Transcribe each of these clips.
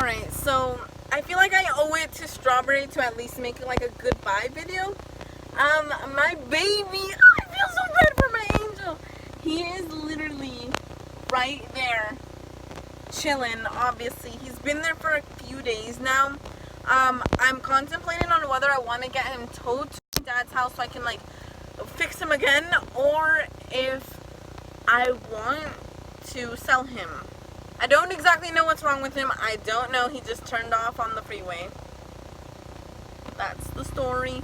Alright, so I feel like I owe it to Strawberry to at least make like a goodbye video. My baby, oh, I feel so bad for my angel. He is literally right there chilling. Obviously, he's been there for a few days now. I'm contemplating on whether I want to get him towed to my dad's house so I can like fix him again, or if I want to sell him. I don't exactly know what's wrong with him. I don't know. He just turned off on the freeway. That's the story.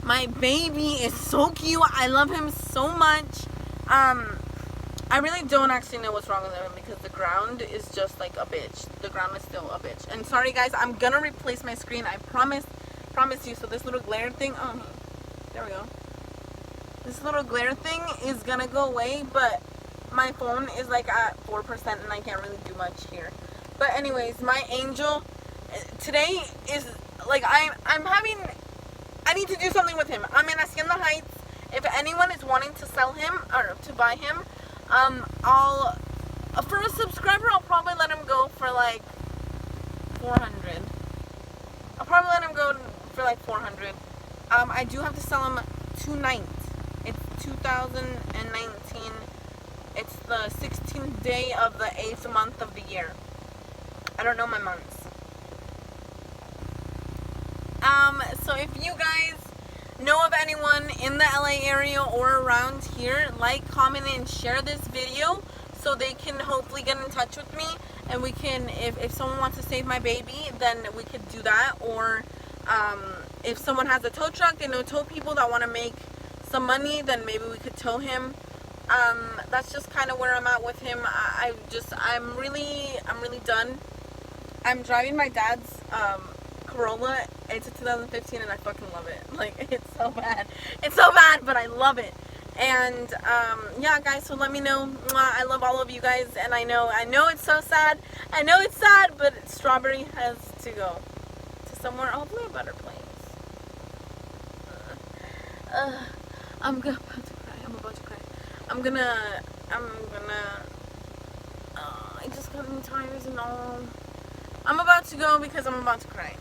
My baby is so cute. I love him so much. I really don't actually know what's wrong with him because the ground is just like a bitch. The ground is still a bitch. And sorry guys, I'm gonna replace my screen. I promise you. So this little glare thing, oh, there we go. This little glare thing is gonna go away, but my phone is like at 4% and I can't really do much here. But anyways, my angel today is like I need to do something with him. I'm in Hacienda Heights. If anyone is wanting to sell him or to buy him, for a subscriber I'll probably let him go for like 400. I'll probably let him go for like 400. I do have to sell him tonight. It's 2019. It's the 16th day of the 8th month of the year. I don't know my months. So if you guys know of anyone in the LA area or around here, like, comment, and share this video so they can hopefully get in touch with me, and we can, if someone wants to save my baby, then we could do that. Or if someone has a tow truck, they know tow people that want to make some money, then maybe we could tow him. That's just kind of where I'm at with him. I'm really done. I'm driving my dad's Corolla. It's a 2015 and I fucking love it. Like, it's so bad. It's so bad, but I love it. And yeah guys, so let me know. I love all of you guys, and I know it's so sad. I know it's sad, but Strawberry has to go to somewhere, hopefully a better place. I'm about to cry. I just got new tires and all. I'm about to go because I'm about to cry.